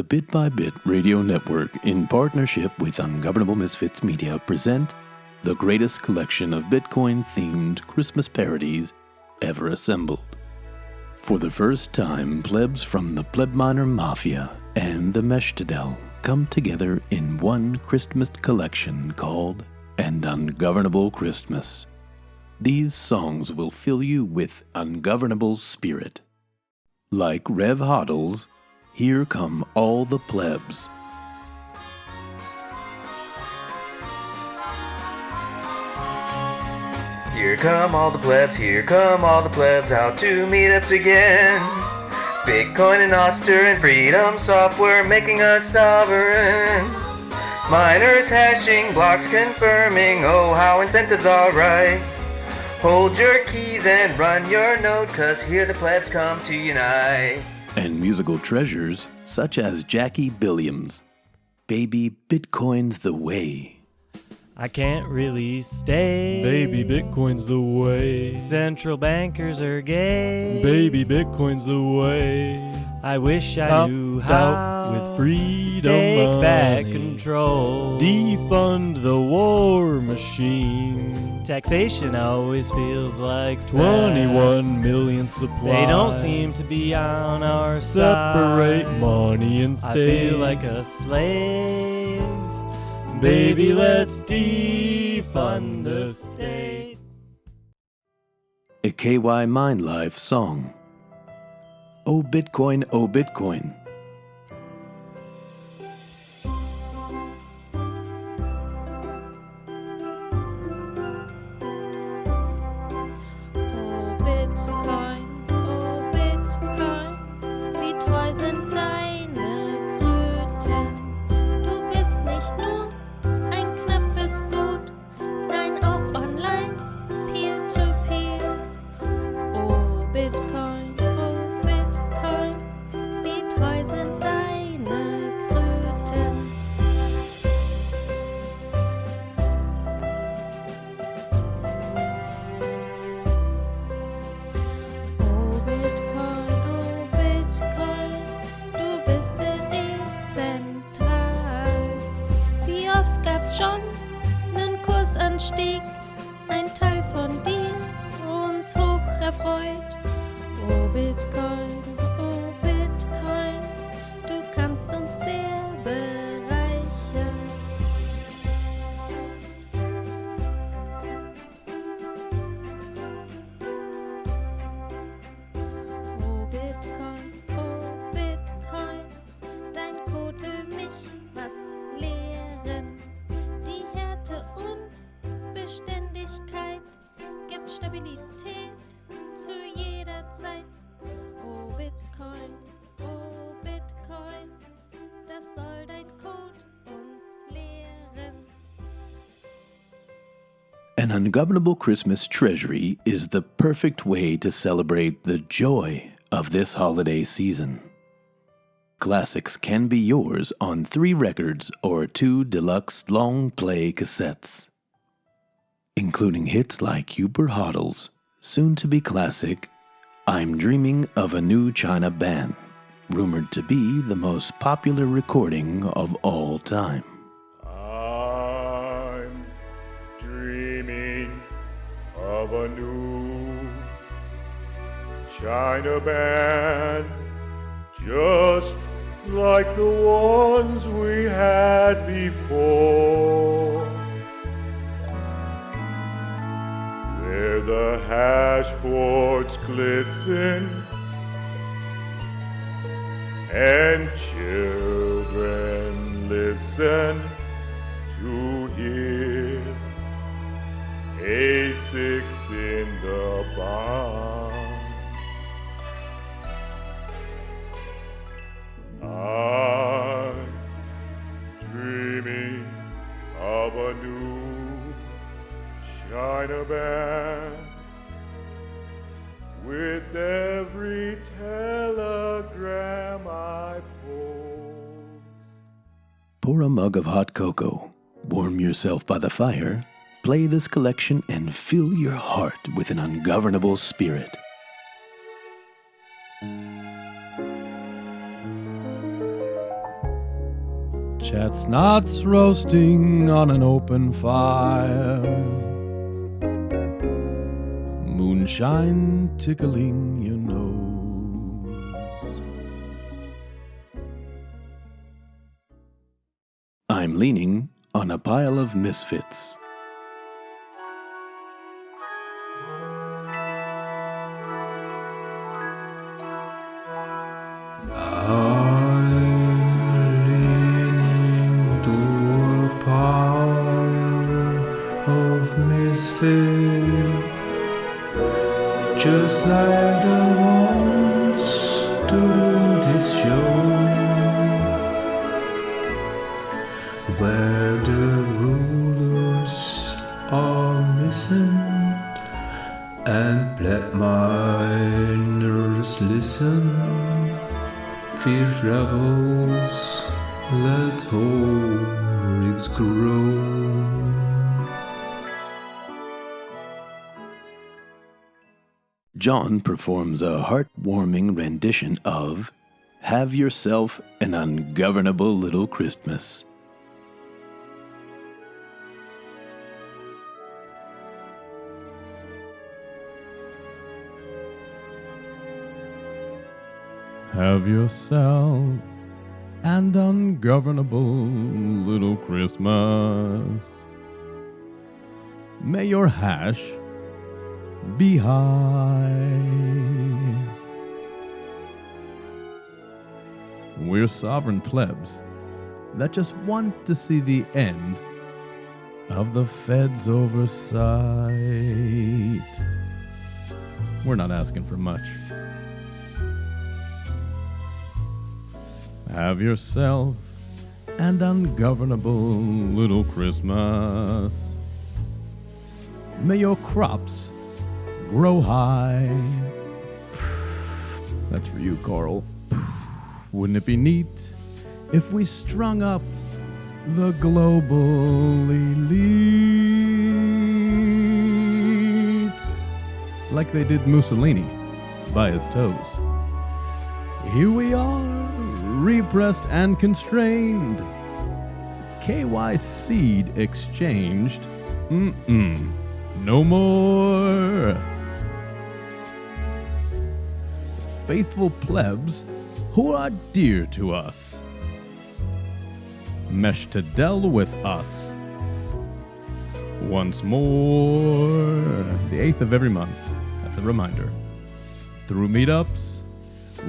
The BitBuyBit Radio Network, in partnership with Ungovernable Misfits Media, present the greatest collection of Bitcoin-themed Christmas parodies ever assembled. For the first time, plebs from the Pleb miner Mafia and the Meshtadel come together in one Christmas collection called An Ungovernable Christmas. These songs will fill you with ungovernable spirit. Like Rev Hodl's Here Come All the Plebs. Here come all the plebs, here come all the plebs out to meetups again. Bitcoin and Oster and Freedom Software making us sovereign. Miners hashing, blocks confirming, oh how incentives are right. Hold your keys and run your node, cause here the plebs come to unite. And musical treasures such as Jack Billiams. Baby, Bitcoin's the way. I can't really stay. Baby, Bitcoin's the way. Central bankers are gay. Baby, Bitcoin's the way. I wish I knew how with freedom take money. back control. Defund the war machine. Taxation always feels like 21 million supply. They don't seem to be on our Separate side. money and I state. feel like a slave. Baby, let's defund the state. A KY Mind Life song. Oh Bitcoin, oh Bitcoin. Oh Bitcoin, wie treu sind deine Kröten. Du bist nicht nur ein knappes Gut, nein auch online, peer-to-peer. Oh Bitcoin, wie treu sind deine Kröten. Oh Bitcoin, du bist sehr dezentral. Wie oft gab's schon nen Kursanstieg? Ein Teil von dir uns hoch erfreut. Oh Bitcoin, du kannst uns sehr bereichern. Oh Bitcoin, dein Code will mich was lehren. Die Härte und Beständigkeit gibt Stabilität zu jeder Zeit. Oh Bitcoin, das soll dein Code uns lehren. An Ungovernable Christmas Treasury is the perfect way to celebrate the joy of this holiday season. Classics can be yours on 3 records or 2 deluxe long play cassettes, including hits like Yooper Hodl's soon-to-be classic I'm Dreaming of a New China Band, rumored to be the most popular recording of all time. I'm dreaming of a new China band, just like the ones we had before, where the hashboards glisten and children listen to hear A6 in the barn. I'm dreaming of a new China band with every telegram I post. Pour a mug of hot cocoa, warm yourself by the fire, play this collection, and fill your heart with an ungovernable spirit. chestnuts roasting on an open fire, moonshine tickling your nose. I'm leaning on a pile of misfits. Just like the ones to do this show, where the rulers are missing and Pleb miners listen. Fierce rebels let home rigs grow. John performs a heartwarming rendition of Have Yourself an Ungovernable Little Christmas. Have yourself an ungovernable little Christmas. May your hash be high. We're sovereign plebs that just want to see the end of the Fed's oversight. We're not asking for much. Have yourself an ungovernable little Christmas. May your crops grow high. That's for you, Carl. Wouldn't it be neat if we strung up the global elite like they did Mussolini by his toes? Here we are, repressed and constrained. KY seed exchanged. No more. Faithful plebs who are dear to us. Meshtadel with us. Once more. The 8th of every month. That's a reminder. Through meetups,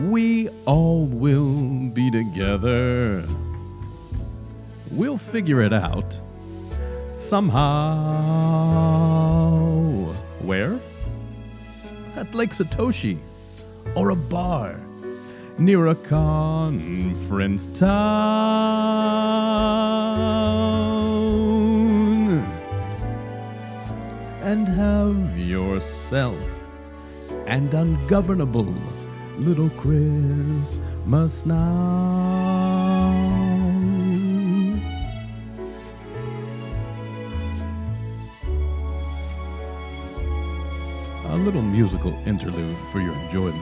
we all will be together. We'll figure it out. Somehow. Where? At Lake Satoshi. Or a bar. Near a conference town. And have yourself an ungovernable little Christmas now. A little musical interlude for your enjoyment.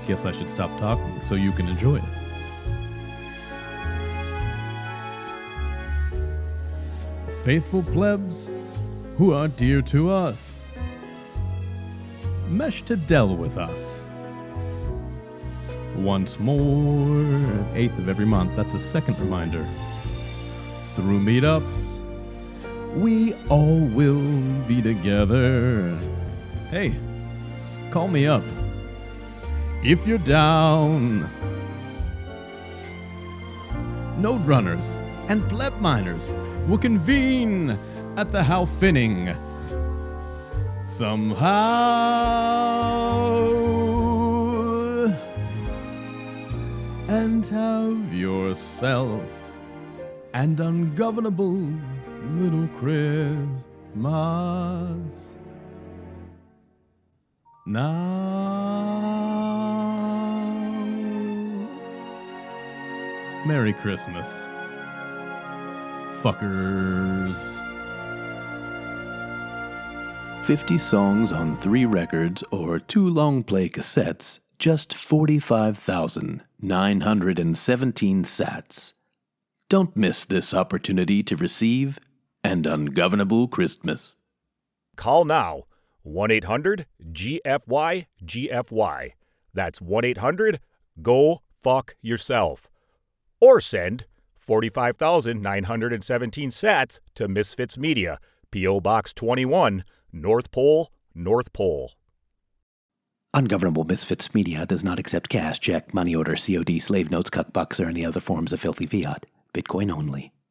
Guess I should stop talking so you can enjoy it. Faithful plebs who are dear to us. Meshtadel with us. Once more, 8th of every month. That's a second reminder. Through meetups, we all will be together. Hey, call me up if you're down. Node runners and pleb miners will convene at the Halfinning. Somehow, and have yourself an ungovernable little Christmas now. Merry Christmas, fuckers. 50 songs on 3 records or 2 long play cassettes, just $45,000. 917 sats. Don't miss this opportunity to receive an Ungovernable Christmas. Call now, 1-800-GFY-GFY. That's 1-800-GO-FUCK-YOURSELF. Or send 45,917 sats to Misfits Media, P.O. Box 21, North Pole, North Pole. Ungovernable Misfits Media does not accept cash, check, money order, COD, slave notes, cuckbucks, or any other forms of filthy fiat. Bitcoin only.